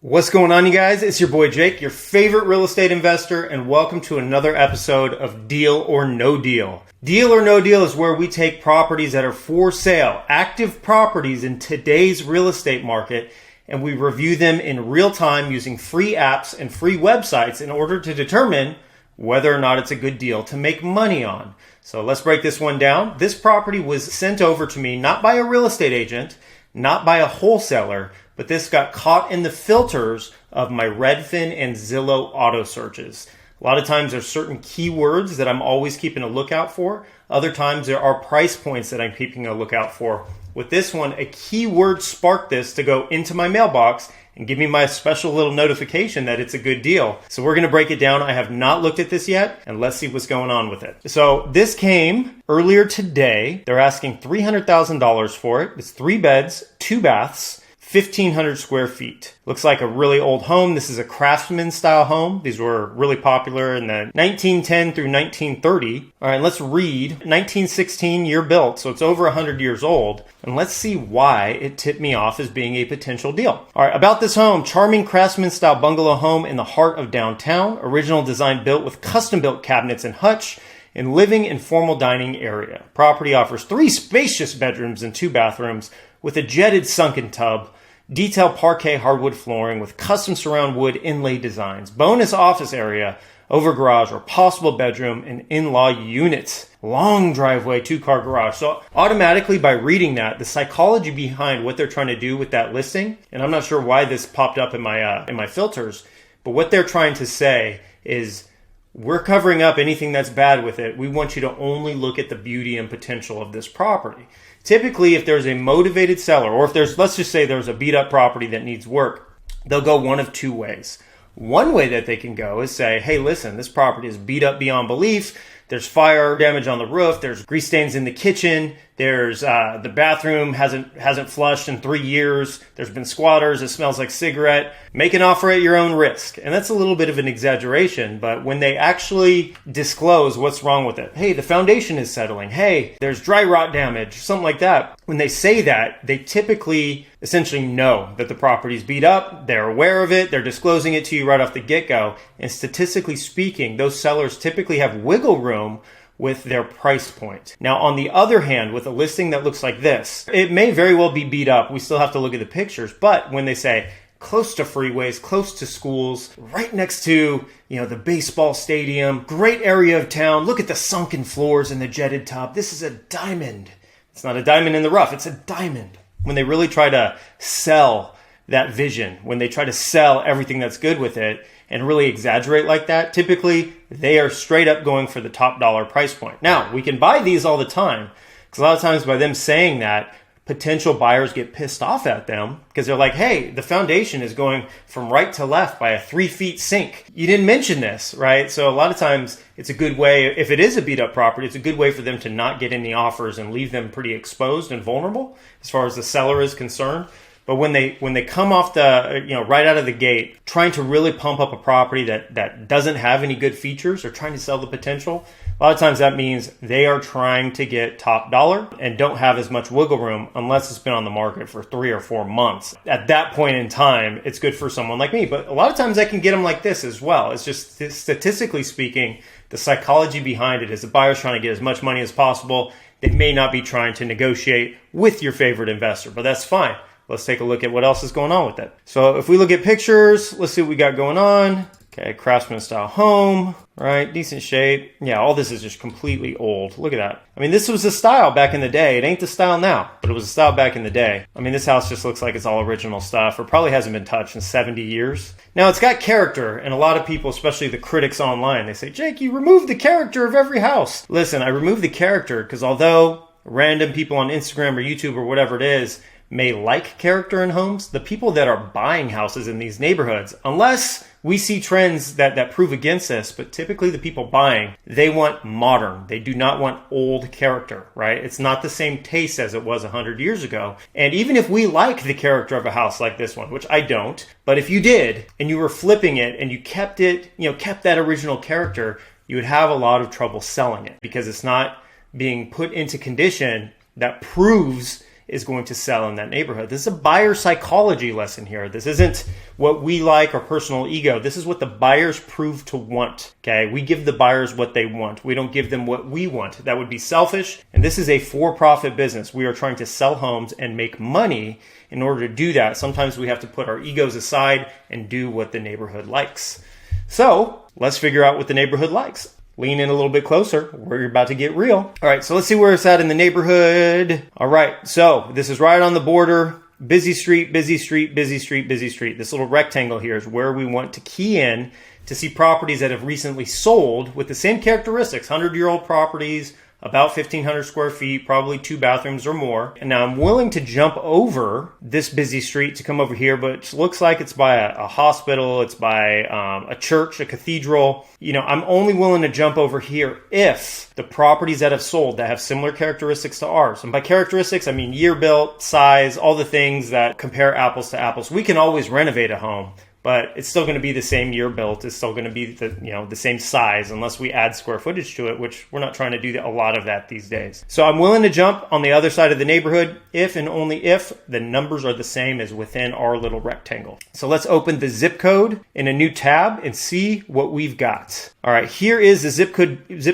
What's going on, you guys? It's your boy Jake, your favorite real estate investor, and welcome to another episode of Deal or No Deal. Deal or No Deal is where we take properties that are for sale, active properties in today's real estate market, and we review them in real time using free apps and free websites in order to determine whether or not it's a good deal to make money on. So let's break this one down. This property was sent over to me not by a real estate agent, not by a wholesaler, but this got caught in the filters of my Redfin and Zillow auto searches. A lot of times there's certain keywords that I'm always keeping a lookout for. Other times there are price points that I'm keeping a lookout for. With this one, a keyword sparked this to go into my mailbox and give me my special little notification that it's a good deal. So we're going to break it down. I have not looked at this yet, and let's see what's going on with it. So this came earlier today. They're asking $300,000 for it. It's 3 beds, 2 baths. 1,500 square feet. Looks like a really old home. This is a craftsman style home. These were really popular in the 1910 through 1930. All right, let's read. 1916 year built, so it's over 100 years old. And let's see why it tipped me off as being a potential deal. All right, about this home, charming craftsman style bungalow home in the heart of downtown. Original design built with custom built cabinets and hutch. In living and formal dining area. Property offers 3 spacious bedrooms and 2 bathrooms with a jetted sunken tub. Detailed parquet hardwood flooring with custom surround wood inlay designs. Bonus office area, over garage or possible bedroom and in-law units. Long driveway, 2-car garage. So automatically by reading that, the psychology behind what they're trying to do with that listing, and I'm not sure why this popped up in my filters, but what they're trying to say is we're covering up anything that's bad with it. We want you to only look at the beauty and potential of this property. Typically, if there's a motivated seller, or if there's, let's just say there's a beat up property that needs work, they'll go one of 2 ways. One way that they can go is say, hey, listen, this property is beat up beyond belief. There's fire damage on the roof. There's grease stains in the kitchen. There's the bathroom hasn't flushed in 3 years. There's been squatters. It smells like cigarette. Make an offer at your own risk. And that's a little bit of an exaggeration, but when they actually disclose what's wrong with it, hey, the foundation is settling. Hey, there's dry rot damage, something like that. When they say that, they typically essentially know that the property's beat up. They're aware of it. They're disclosing it to you right off the get-go. And statistically speaking, those sellers typically have wiggle room with their price point. Now, on the other hand, with a listing that looks like this, it may very well be beat up. We still have to look at the pictures. But when they say close to freeways, close to schools, right next to, the baseball stadium, great area of town, look at the sunken floors and the jetted tub. This is a diamond. It's not a diamond in the rough. It's a diamond. When they really try to sell that vision, when they try to sell everything that's good with it and really exaggerate like that, typically they are straight up going for the top dollar price point. Now, we can buy these all the time because a lot of times by them saying that, potential buyers get pissed off at them because they're like, hey, the foundation is going from right to left by a 3-foot sink. You didn't mention this, right? So a lot of times it's a good way, if it is a beat up property, it's a good way for them to not get any offers and leave them pretty exposed and vulnerable as far as the seller is concerned. But when they come off the, right out of the gate, trying to really pump up a property that doesn't have any good features or trying to sell the potential, a lot of times that means they are trying to get top dollar and don't have as much wiggle room unless it's been on the market for 3 or 4 months. At that point in time, it's good for someone like me. But a lot of times I can get them like this as well. It's just statistically speaking, the psychology behind it is the buyer's trying to get as much money as possible. They may not be trying to negotiate with your favorite investor, but that's fine. Let's take a look at what else is going on with it. So if we look at pictures, let's see what we got going on. Okay, craftsman style home, right? Decent shape. Yeah, all this is just completely old. Look at that. I mean, this was the style back in the day. It ain't the style now, but it was the style back in the day. I mean, this house just looks like it's all original stuff. It probably hasn't been touched in 70 years. Now, it's got character, and a lot of people, especially the critics online, they say, Jake, you removed the character of every house. Listen, I removed the character because although random people on Instagram or YouTube or whatever it is may like character in homes, the people that are buying houses in these neighborhoods, unless we see trends that prove against this, but typically the people buying, they want modern. They do not want old character, right? It's not the same taste as it was 100 years ago. And even if we like the character of a house like this one, which I don't, but if you did and you were flipping it and you kept it, kept that original character, you would have a lot of trouble selling it because it's not being put into condition that proves is going to sell in that neighborhood. This is a buyer psychology lesson here. This isn't what we like or personal ego. This is what the buyers prove to want. Okay, we give the buyers what they want. We don't give them what we want. That would be selfish. And this is a for-profit business. We are trying to sell homes and make money. In order to do that, sometimes we have to put our egos aside and do what the neighborhood likes. So let's figure out what the neighborhood likes. Lean in a little bit closer. We're about to get real. All right, so let's see where it's at in the neighborhood. All right, so this is right on the border. Busy street, busy street, busy street, busy street. This little rectangle here is where we want to key in to see properties that have recently sold with the same characteristics, 100-year-old properties, about 1,500 square feet, probably 2 bathrooms or more. And now I'm willing to jump over this busy street to come over here, but it looks like it's by a hospital, it's by a church, a cathedral. I'm only willing to jump over here if the properties that have sold that have similar characteristics to ours. And by characteristics, I mean year built, size, all the things that compare apples to apples. We can always renovate a home, but it's still going to be the same year built. It's still going to be the same size unless we add square footage to it, which we're not trying to do a lot of that these days. So I'm willing to jump on the other side of the neighborhood if and only if the numbers are the same as within our little rectangle. So let's open the zip code in a new tab and see what we've got. All right, here is the zip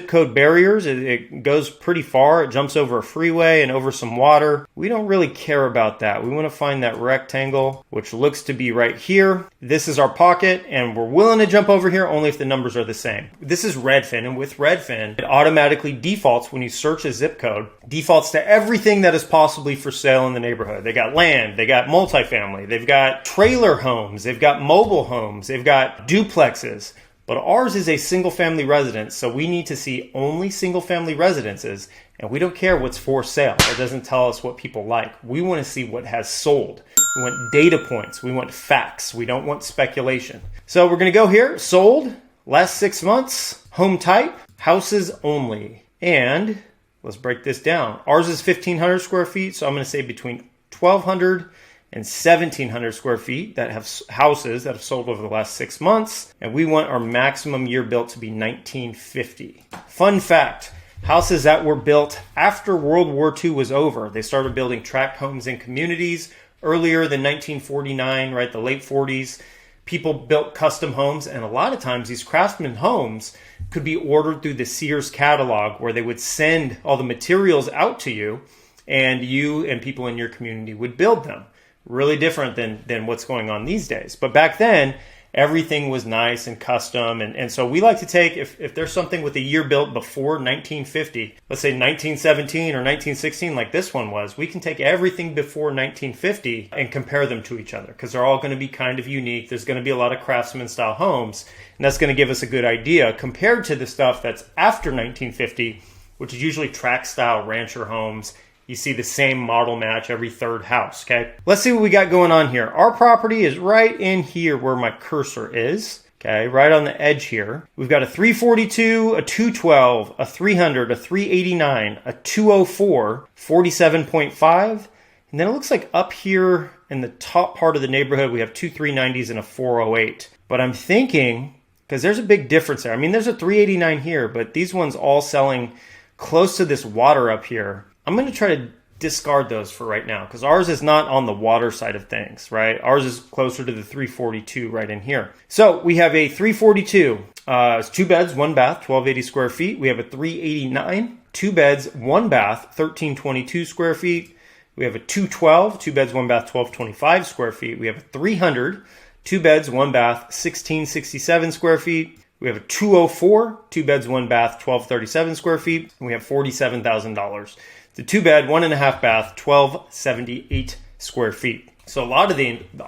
code barriers. It goes pretty far. It jumps over a freeway and over some water. We don't really care about that. We want to find that rectangle, which looks to be right here. This is our pocket, and we're willing to jump over here only if the numbers are the same. This is Redfin, and with Redfin, it automatically defaults when you search a zip code, defaults to everything that is possibly for sale in the neighborhood. They got land, they got multifamily, they've got trailer homes, they've got mobile homes, they've got duplexes. But ours is a single-family residence, so we need to see only single-family residences, and we don't care what's for sale. It doesn't tell us what people like. We want to see what has sold. We want data points. We want facts. We don't want speculation. So we're going to go here. Sold, last 6 months, home type, houses only. And let's break this down. Ours is 1,500 square feet, so I'm going to say between 1,200 and 1,700 square feet that have houses that have sold over the last 6 months. And we want our maximum year built to be 1950. Fun fact, houses that were built after World War II was over. They started building tract homes in communities earlier than 1949, right? The late 40s. People built custom homes, and a lot of times these craftsman homes could be ordered through the Sears catalog, where they would send all the materials out to you, and you and people in your community would build them. Really different than what's going on these days. But back then, everything was nice and custom. And so we like to take, if there's something with a year built before 1950, let's say 1917 or 1916 like this one was, we can take everything before 1950 and compare them to each other because they're all going to be kind of unique. There's going to be a lot of craftsman style homes, and that's going to give us a good idea compared to the stuff that's after 1950, which is usually tract style rancher homes. You see the same model match every third house, okay? Let's see what we got going on here. Our property is right in here where my cursor is, okay? Right on the edge here. We've got a 342, a 212, a 300, a 389, a 204, 47.5. And then it looks like up here in the top part of the neighborhood, we have two 390s and a 408. But I'm thinking, because there's a big difference there. I mean, there's a 389 here, but these ones all selling close to this water up here. I'm going to try to discard those for right now because ours is not on the water side of things, right? Ours is closer to the 342 right in here. So we have a 342. It's 2 beds, 1 bath, 1,280 square feet. We have a 389, 2 beds, 1 bath, 1,322 square feet. We have a 212, 2 beds, 1 bath, 1,225 square feet. We have a 300, 2 beds, 1 bath, 1,667 square feet. We have a 204, 2 beds, 1 bath, 1,237 square feet. And we have $47,000. The 2 bed, 1.5 bath, 1,278 square feet. So a lot of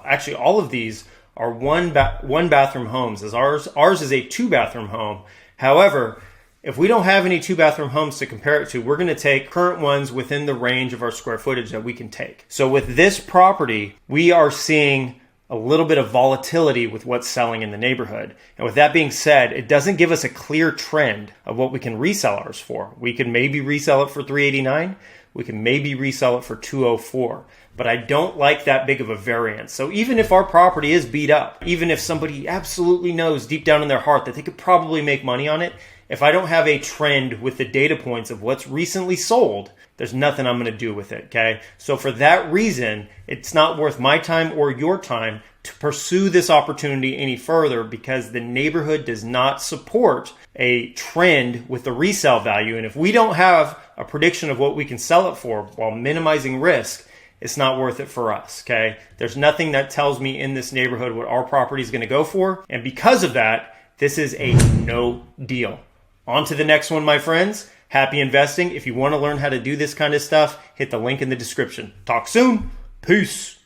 actually all of these are one bathroom homes. As ours is a 2 bathroom home. However, if we don't have any 2 bathroom homes to compare it to, we're going to take current ones within the range of our square footage that we can take. So with this property, we are seeing a little bit of volatility with what's selling in the neighborhood. And with that being said, it doesn't give us a clear trend of what we can resell ours for. We can maybe resell it for $389. We can maybe resell it for $204. But I don't like that big of a variance. So even if our property is beat up, even if somebody absolutely knows deep down in their heart that they could probably make money on it, if I don't have a trend with the data points of what's recently sold, there's nothing I'm going to do with it, okay? So for that reason, it's not worth my time or your time to pursue this opportunity any further because the neighborhood does not support a trend with the resale value. And if we don't have a prediction of what we can sell it for while minimizing risk, it's not worth it for us, okay? There's nothing that tells me in this neighborhood what our property is going to go for. And because of that, this is a no deal. On to the next one, my friends. Happy investing. If you want to learn how to do this kind of stuff, hit the link in the description. Talk soon. Peace.